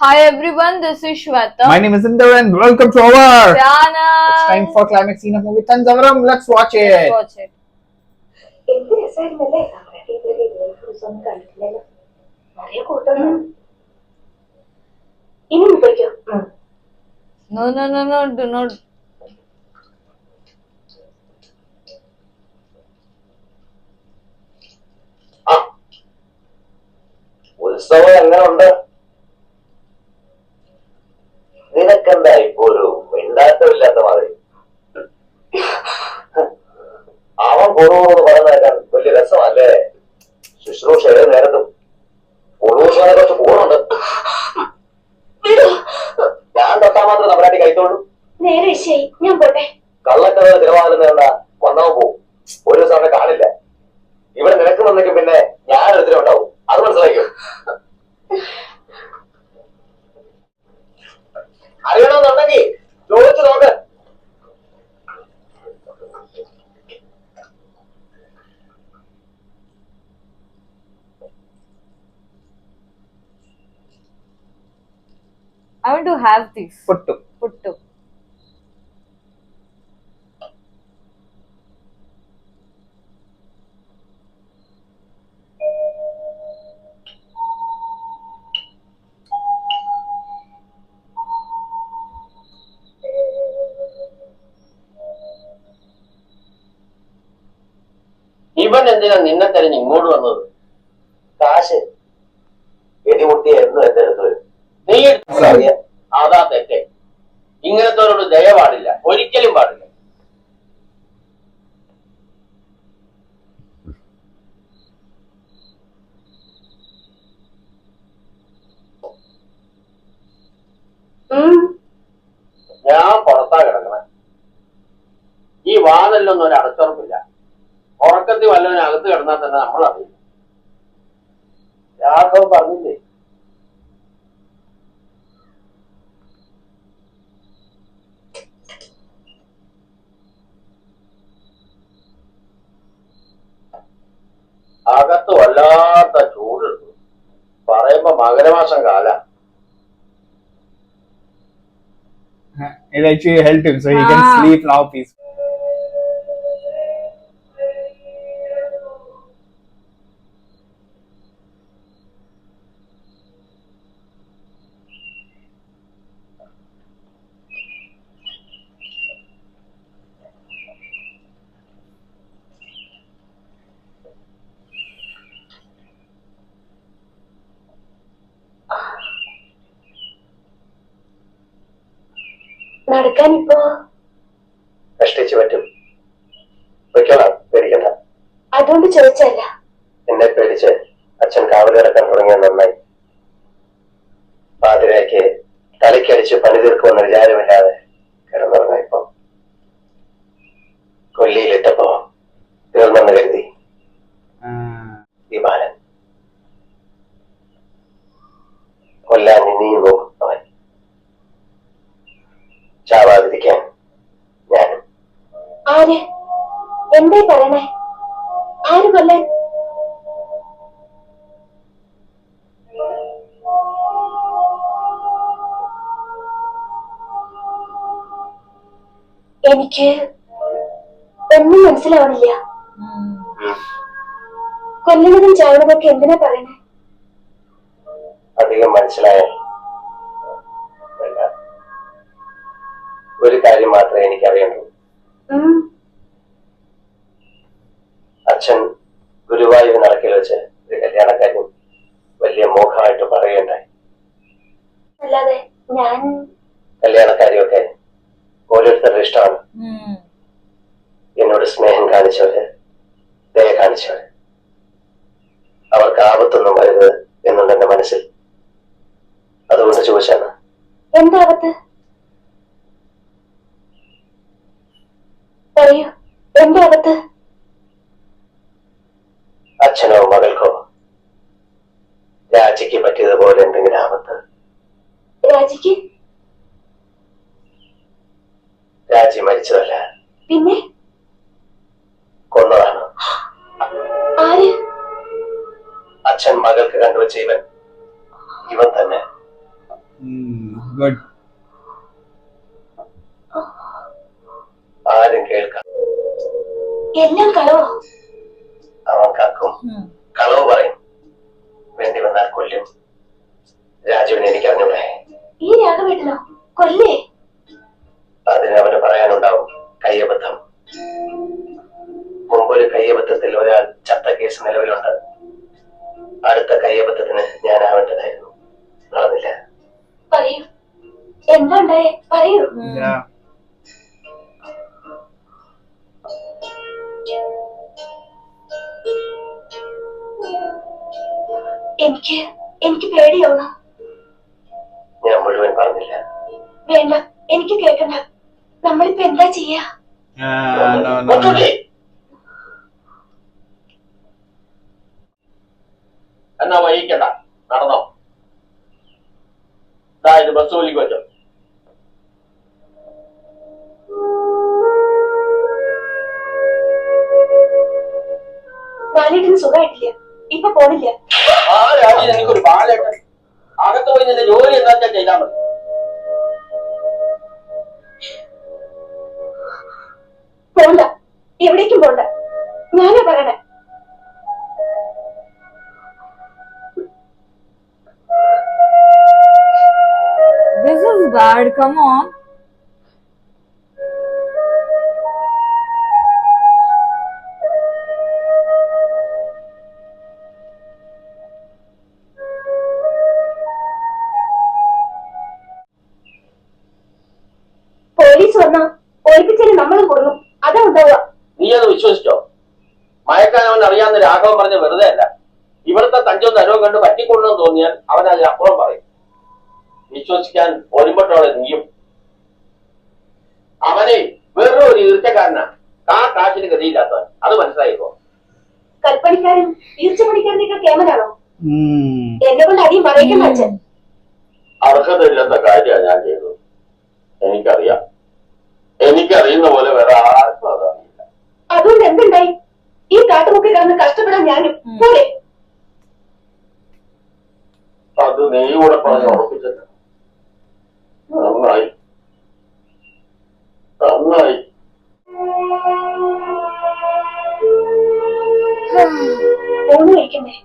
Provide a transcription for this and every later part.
Hi everyone, this is Shweta. My name is Inder and welcome to our channel. It's time for climax scene of movie Tanjavaram. Let's watch it. Let's watch it. എന്ത് രസമായിരുന്നല്ലേ നമ്മുടെ ഇതുവരെ ഗേൾഫ്രൂട്ട്സ് ഒന്നും കണ്ടിട്ടില്ലല്ലോ നിറയെ കൂട്ടം ഇനി മുമ്പിക്കോ No, do not. ഉത്സവം എങ്ങനെയുണ്ട്? നിനക്കെന്താ ഇപ്പൊ ഒരു മിണ്ടാട്ടമില്ലാത്ത മാതിരി? അവൻ കുറവെന്ന് പറയുന്നേക്കാൻ വലിയ രസമല്ലേ? ശുശ്രൂഷ ഏത് നേരത്തും ഉള്ളൂഷനെ കുറച്ച് കൂടുന്നുണ്ട്. ഞാൻ തൊട്ടാ മാത്രം നമ്മളാട്ടി കഴിച്ചോളൂ. നേരെ വിഷയായി, ഞാൻ പോട്ടെ. കള്ളക്കഥ ചിലവാകുന്ന വന്നവൻ പോവും. ഒരു ദിവസം അവനെ കാണില്ല. ഇവിടെ നിനക്ക് വന്നെങ്കിൽ പിന്നെ ഞാനൊരുത്തിനുണ്ടാവും. അത് മനസ്സിലാക്കോ? അറിയണമെന്നുണ്ടെങ്കിൽ ചോദിച്ചു നോക്ക്. I want to have this. Puttu. ഇവൻ എന്തിനാ നിന്നെ തെരഞ്ഞ് ഇങ്ങോട്ട് വന്നത്? കാശ് എതിമുട്ടി എന്നും എന്റെ അടുത്ത് വരും. നീ അറിയാം, അതാ തെറ്റേ. ഇങ്ങനത്തെ ദയ പാടില്ല, ഒരിക്കലും പാടില്ല. ഞാൻ പുറത്താ കിടക്കണേ. ഈ വാതിലൊന്നും ഒരു അടച്ചുറപ്പില്ല. ഉറക്കത്തിൽ വല്ലവനും അകത്ത് കിടന്നാൽ തന്നെ നമ്മളറിയില്ല. രാഘവൻ പറഞ്ഞില്ലേ, അകത്ത് വല്ലാത്ത ചൂടെടുത്തു. പറയുമ്പോ മകരമാസം കാല. It actually helped him so he can sleep now peacefully. നടക്കാനിപ്പോ കഷ്ടിച്ചു പറ്റും. വെക്കണം, പേടിക്കണ്ട. അതുകൊണ്ട് ചോദിച്ചല്ല. എന്നെ പേടിച്ച് അച്ഛൻ കാവലിറക്കാൻ തുടങ്ങിയത് നന്നായി. പാതിരയ്ക്ക് തലയ്ക്കടിച്ച് പണി തീർക്കുമെന്ന വിചാരമില്ലാതെ കിടന്നുറങ്ങാം. ഇപ്പം കൊല്ലിയിലിട്ടപ്പോ തീർന്നെന്ന് കരുതി. വിമാനൻ കൊല്ലാൻ ഇനിയും നോക്കും അവൻ. ചാവാതിരിക്കാൻ ഞാനും. ആര് എന്തായി പറയണേ? ആര് കൊല്ലാൻ? എനിക്ക് ഒന്നും മനസ്സിലാവണില്ല. കൊല്ലുന്നതും ചാവുന്നതൊക്കെ എന്തിനാ പറയണേ? അധികം മനസ്സിലായാൽ വേണ്ട. ഒരു കാര്യം മാത്രമേ എനിക്കറിയണ്ടൂ. അച്ഛൻ ഗുരുവായൂർ നടക്കിൽ വെച്ച് ഒരു കല്യാണക്കാരും വലിയ മോഹമായിട്ട് പറയുകയുണ്ടായി. അല്ലാതെ ഞാൻ കല്യാണക്കാരിയൊക്കെ ഓരോരുത്തരുടെ ഇഷ്ടമാണ്. എന്നോട് സ്നേഹം കാണിച്ചവര്, ദയ കാണിച്ചവര്, അവർക്ക് ആപത്തൊന്നും വരരുത് എന്നുണ്ട് എന്റെ മനസ്സിൽ. അതുകൊണ്ട് ചോദിച്ചാണ്. എന്താ ആപത്ത്? പറയൂ, എന്താ ആപത്ത്? അച്ഛനോ മകൾക്കോ രാജിക്ക് പറ്റിയതുപോലെ എന്തെങ്കിലും ആപത്ത്? രാജിക്ക്? രാജി മരിച്ചതല്ല, പിന്നെ കൊന്നതാണ്. ആര്? അച്ഛൻ മകൾക്ക് കണ്ടുവച്ച ഇവൻ തന്നെ. Good. ആരും കേൾക്കാം. എല്ലാം കളവോ? അവൻ കാക്കും, കളവ് പറയും, വേണ്ടി വന്നാൽ കൊല്ലും. രാജുവിനെ എനിക്ക് അറിഞ്ഞൂടെ? ഈ രാഘവേട്ടനോ കൊല്ലേ? അതിന് അവന് പറയാനുണ്ടാവും കയ്യബദ്ധം. മുമ്പൊരു കയ്യബദ്ധത്തിൽ ഒരാൾ ചത്ത കേസ് നിലവിലുണ്ട്. അടുത്ത കയ്യബദ്ധത്തിന് ഞാനാവേണ്ടതായിരുന്നു, നടന്നില്ല. പറയൂ, എന്താ ഉണ്ടായേ? പറയൂ. Yeah. എനിക്ക് പേടിയാവണം. ഞാൻ മുഴുവൻ പറഞ്ഞില്ല. വേണ്ട, എനിക്ക് കേൾക്കണ്ട. നമ്മളിപ്പോ എന്താ ചെയ്യാ? No. എന്നാ വൈകിക്കണ്ട, നടന്നോ. ഇത് ബസ് ജോലിക്ക് വെച്ചോ. ബാലേട്ടന് സുഖമായിട്ടില്ല, ഇപ്പൊ പോണില്ല. ആ രാജി, എനിക്കൊരു ബാലേട്ടൻ. അകത്ത് പോയി നിന്റെ ജോലി എന്താ ചെയ്താൽ മതി. പോണ്ട, എവിടേക്കും പോണ്ട. ഞാനാ പറയണേ. This is bad. Come on. Police വന്നാ ഒളിപ്പിച്ചതിന് നമ്മളും കൊടുക്കും. അതാ ഉണ്ടാവുക. നീ അത് വിശ്വസിച്ചോ? മയക്കാൻ അവൻ അറിയാവുന്ന രാഘവൻ പറഞ്ഞ വെറുതെ അല്ല. ഇവിടുത്തെ തഞ്ചവും തരവും കണ്ട് പറ്റിക്കൊണ്ടെന്ന് തോന്നിയാൽ അവൻ അതിനപ്പുറം പറയും. വിശ്വസിക്കാൻ ഒരുമ്പട്ടോടെ നീയും. അവനെ വെറും ഒരു ഈർച്ചക്കാരനാ, കാശിന് ഗതിയില്ലാത്തവൻ. അത് മനസ്സിലായിക്കോ. കൽപ്പണിക്കാരൻ ഈർച്ചപ്പണിക്കാരനേക്കാൾ കേമനാണോ? എന്നെ കൊണ്ട് അധികം പറയിക്കണ്ട അച്ഛൻ. അർഹതയില്ലാത്ത കാര്യമാണ് ഞാൻ ചെയ്തത്. എനിക്കറിയാം. എനിക്കറിയുന്ന പോലെ വേറെ ആർക്കും അതറിയില്ല. അതുകൊണ്ട് എന്തുണ്ടായി? ഈ കാട്ടുമുക്കി കിടന്ന് കഷ്ടപ്പെടാൻ ഞാനും പോലെ. അത് നീ കൂടെ പറഞ്ഞ് ഉറപ്പിച്ചത് നന്നായി. ഊണ് കഴിക്കണ്ടേ?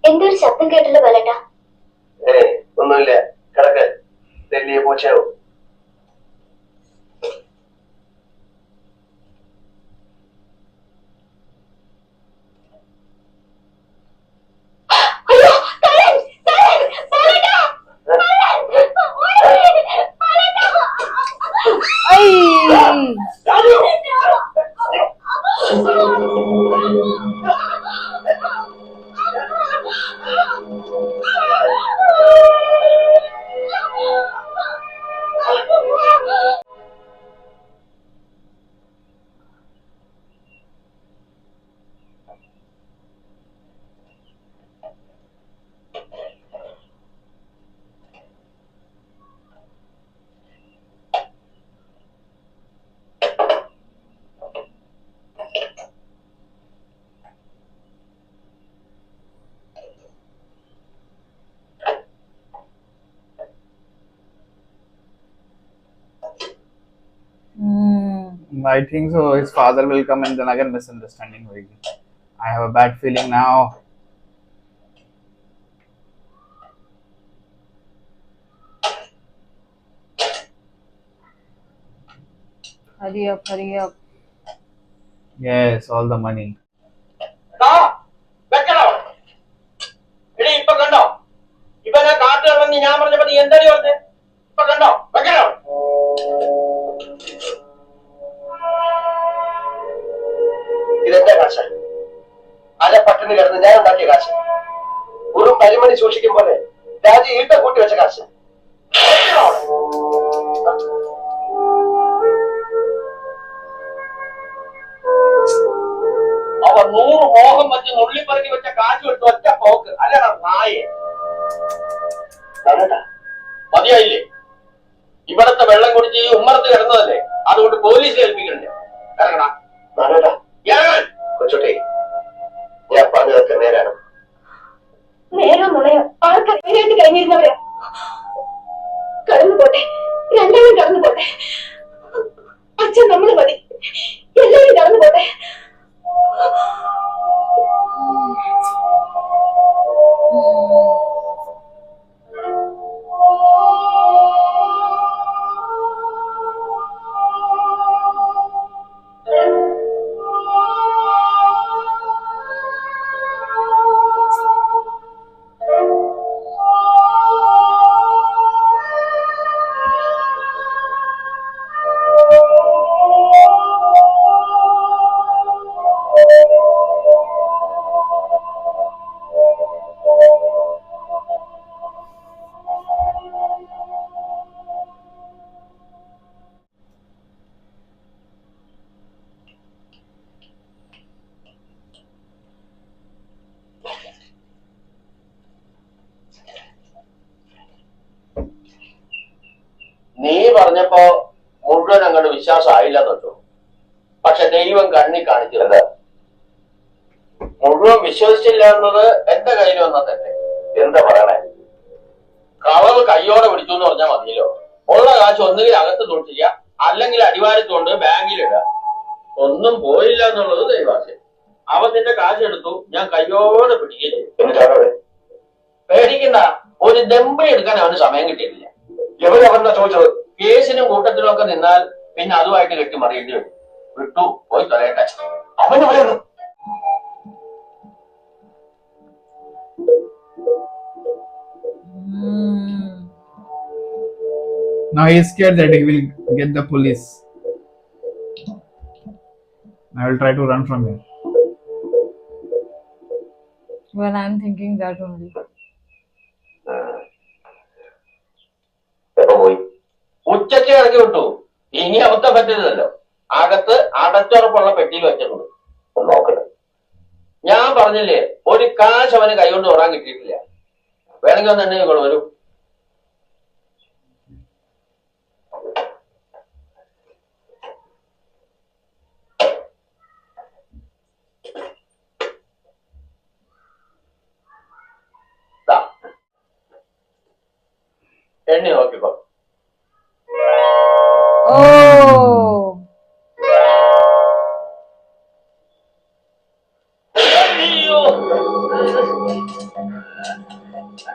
എന്തൊരു ശബ്ദം കേട്ടല്ലോ ബാലേട്ടാ? ഒന്നുമില്ല, കിടക്ക്. ഡൽഹിയെ പോച്ചാവും. I think so. His father will come and then again misunderstanding will. I have a bad feeling now. Hurry up, hurry up. Yes, all the money. വെക്കണോ? ഇനി ഇപ്പൊ കണ്ടോ? തരിമണി സൂക്ഷിക്കും പോലെ രാജി ഈട്ട കൂട്ടി വെച്ച കാശ്. അവ 100 മോഹം വെച്ച് നുള്ളിപ്പറക്കി വെച്ച കാശ് എടുത്ത് ഒറ്റ പോക്ക്. അല്ലടാ നായെ. മതിയായില്ലേ? ഇവിടത്തെ വെള്ളം കുടിച്ച് ഈ ഉമ്മറത്ത് കിടന്നതല്ലേ, അതുകൊണ്ട് പോലീസിൽ ഏൽപ്പിക്കണ്ടേ? ഇറങ്ങടാ. കൊച്ചോട്ടെ, ഞാൻ പറഞ്ഞതൊക്കെ നേരാണ്. നേരോ നുണയോ ആർക്ക് നേരിട്ട് കഴിഞ്ഞിരുന്നവരാ. കടന്നു പോട്ടെ, രണ്ടാളും കടന്നു പോട്ടെ. അച്ഛൻ നമ്മള് മതി, എല്ലാവരും കടന്നു പോട്ടെ. നീ പറഞ്ഞപ്പോ മുഴുവൻ അങ്ങോട്ട് വിശ്വാസം ആയില്ല തൊട്ടു. പക്ഷെ ദൈവം കണ്ണി കാണിച്ചിരുന്നത് മുഴുവൻ വിശ്വസിച്ചില്ല എന്നത് എന്റെ കയ്യിൽ വന്ന തന്നെ. എന്താ പറയണേ? കളവ് കയ്യോടെ പിടിച്ചു എന്ന് പറഞ്ഞാൽ മതിയല്ലോ. ഉള്ള കാശ് ഒന്നുകിൽ അകത്ത് തൊട്ടില്ല, അല്ലെങ്കിൽ അടിവാരത്തുകൊണ്ട് ബാങ്കിലിടുക. ഒന്നും പോയില്ല എന്നുള്ളത് ദൈവാശയം. അവൻ നിന്റെ കാശ് എടുത്തു, ഞാൻ കയ്യോടെ പിടിക്കുകയും ചെയ്തു. പേടിക്കണ്ട, ഒരു ദമ്പി എടുക്കാൻ അവന് സമയം കിട്ടിയിട്ടില്ല. എവരവന്നാ ചോദിച്ചത്? കേസിനും കൂട്ടത്തിനും ഒക്കെ നിന്നാൽ പിന്നെ അതുമായിട്ട് കെട്ടി മറിയേണ്ടി വരും. വിട്ടു, പോയി തൊലയട്ടെ. അവന് പറയുന്നു. Now he is scared that he will get the police. I will try to run from here. Well, I'm thinking that only. ഉച്ചയ്ക്ക് ഇറക്കി വിട്ടു. ഇനി അബദ്ധം പറ്റരുതല്ലോ. അകത്ത് അടച്ചുറപ്പുള്ള പെട്ടിയിൽ വെച്ചിട്ടുണ്ട്. നോക്കട്ടെ. ഞാൻ പറഞ്ഞില്ലേ, ഒരു കാശ് അവന് കൈകൊണ്ട് തൊടാൻ കിട്ടിയിട്ടില്ല. വേണമെങ്കിൽ ഒന്ന് എന്നെ ഇങ്ങോട്ട് വരൂ. എണ്ണി നോക്കിക്കോ. Oh!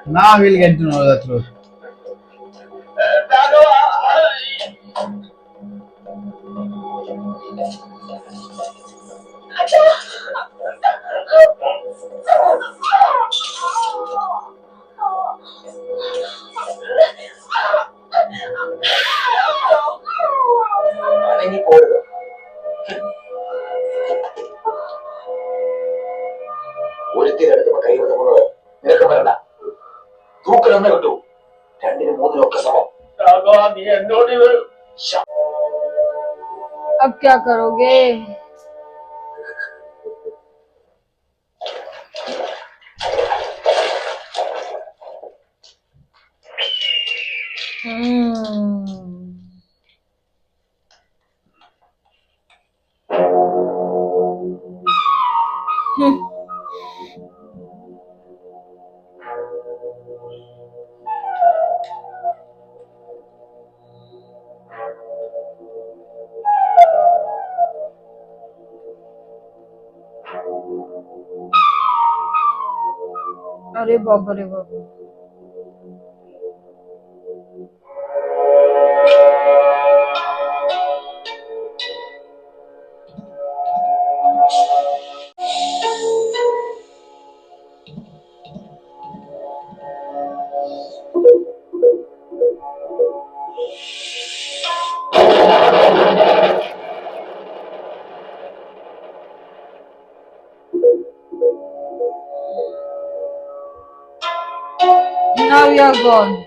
Now we will get to know the truth. ഒരുത്തിനടുത്ത് കൈ ഒതുങ്ങുന്നത് നിനക്ക് വേണ്ട. തൂക്കലൊന്ന് കിട്ടൂ. 2-നും 3-നും ഒക്കെ സമം. നീ എന്നോട് अब क्या करोगे? अरे बाबा रे बाबा. Now you're gone.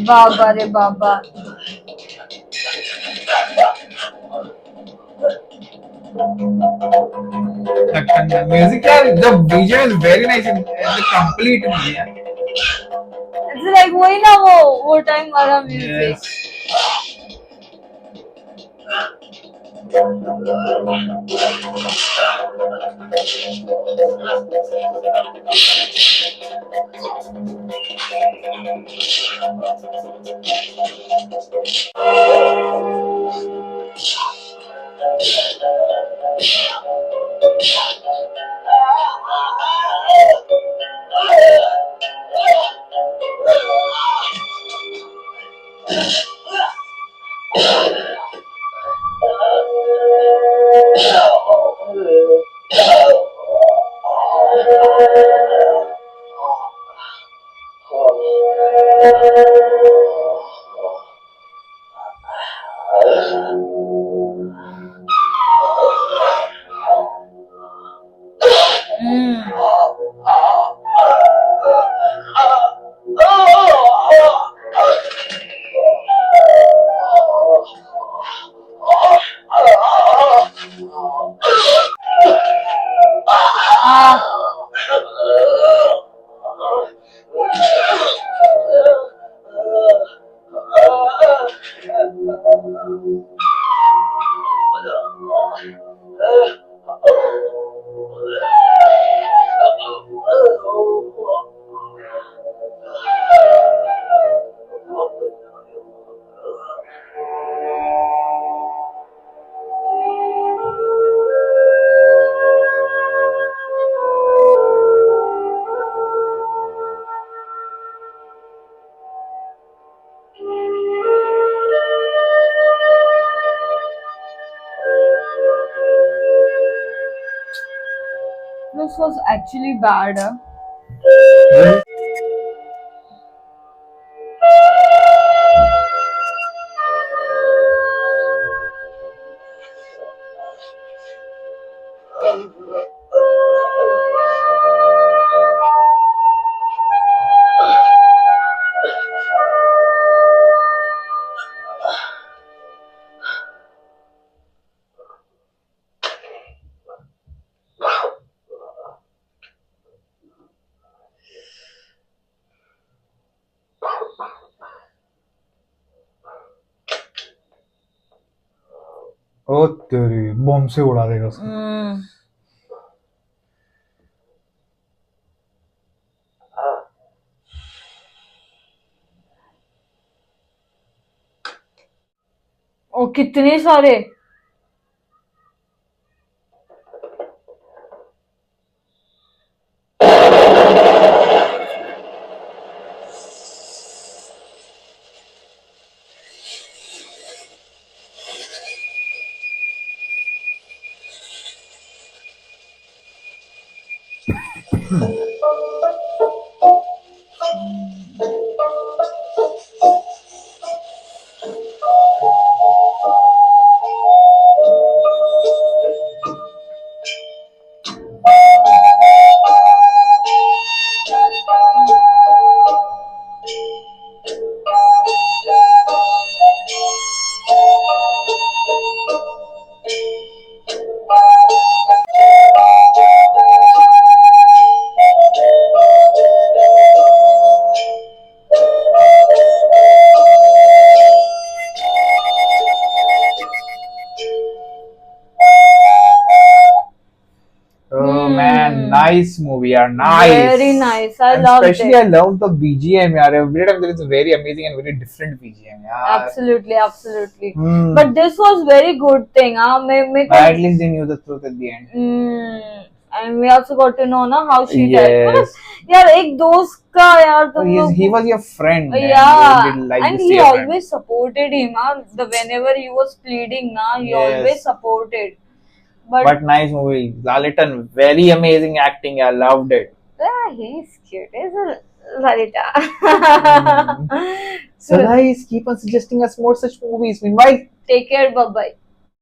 Baba re Baba. The music, the visual is very nice in the complete movie. Yeah. It's like वही ना वो time वाला music. Yes. Mm. Ah. This was actually bad. ओ तेरी बॉम्ब से उड़ा देगा उसको. Mm. ओ कितने सारे. nice movie, yeah, nice. Very nice. I And loved especially it. I love the BGM, yeah. Every time there is a very amazing and very different BGM, yeah. Absolutely, absolutely. Hmm. But this was very good thing. At least they knew the truth at the end. And we also got to know na how she died. Yes. मतलब, यार एक दोस्त का यार तुम लोग He was your friend. And yeah, you did like and to he see your friend. always supported him. The whenever he was pleading, na he Yes. always supported. But nice movie. Lalitan, very amazing acting. I loved it. Yeah, he's cute. He's a Lalita. So guys, keep on suggesting us more such movies. Meanwhile, Take care. Bye bye.